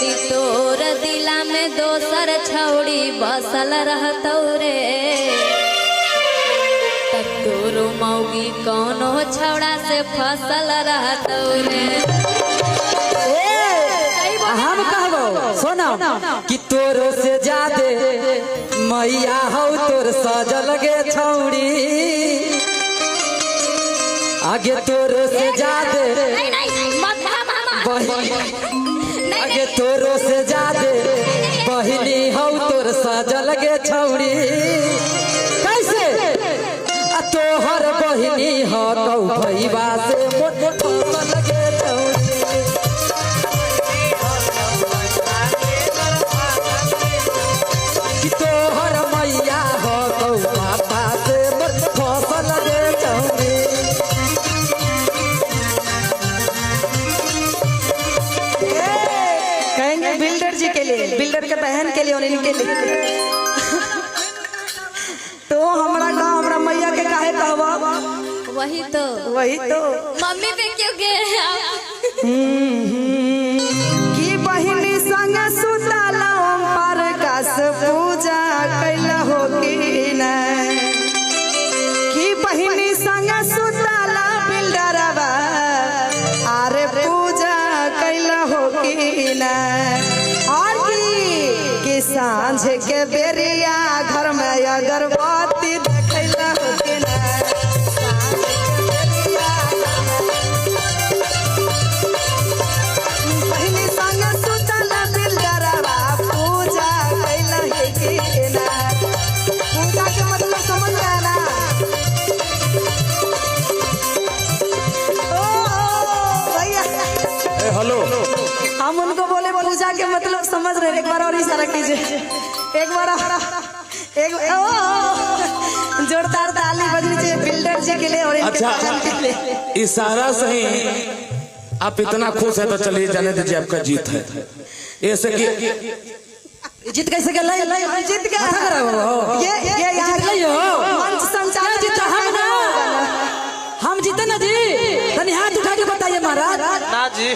यदि तोर दिला में दोसर छौड़ी बसल रहतौ रे तोरो मौगी कौनो छौड़ा से फसल रहतौ रे। हम कहबो सोना कि तोरो से जादे मैया हो तोर सजल गे छौड़ी आगे तोरो से जादे आगे तोरो से जादे बहिनी हो तोर सजल गे छौड़ी कैसे आ तोहर बहिनी हो कौ भैया से मोट फसल गे छौड़ी तोहर मैया हो कौ माता से मोट फसल गे छौड़ी। कहेंगे बिल्डर जी के लिए, बिल्डर के बहन के लिए और इनके लिए। तो हमारा गाँव हमारा मैया के काहे कहवा वही तो मम्मी पे क्यों गए कि बहिनी संग सुतला पर कस पूजा कैला हो कि नहीं कि बहिनी संग सुतला बिल्डरवा अरे पूजा कैला हो कि नहीं और कि सांझ के बेरिया घर में अगरबत्ती देखैला हो कि नहीं बहिनी संग सुतला बिल्डरवा पूजा कैला हो कि नहीं। पूजा के मतलब समझ गया ना। भैया हेलो हम उनको बोले पूजा के मतलब समझ रहे। एक बार और इशारा कीजिए, एक बार जोरदार ताली बजनी चाहिए बिल्डर जी के लिए और इनके बहन के लिए। इशारा सही आप इतना खुश है तो चलिए जाने दीजिए आपका जीत है। ऐसे कि जीत कैसे गए जीत गया ये मंच संचालन जीता हम ना हम जीते ना जी तनी हाथ उठा के बताइए महाराज ना जी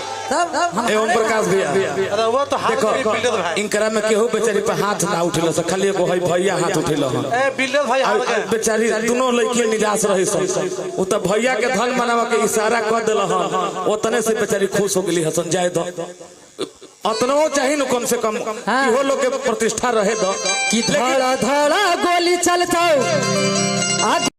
ओम प्रकाश भैया अरे वो तो हाथ देखो बिल्डर भाई इनकरा में केहू बेचारी पे हाथ ना उठेलो से खाली एगो है भैया हाथ उठेलो हन ए बिल्डर भाई हाथ गए बेचारी दोनों लड़की निराश रही सब वो तो भैया के धन मनावा के इशारा कर दिल हन ओतने से बेचारी खुश हो गई हसन जाए दो अतनो चाहिए न कम से कम इहो लोग के प्रतिष्ठा रहे दो कि धड़ा धड़ा गोली चलता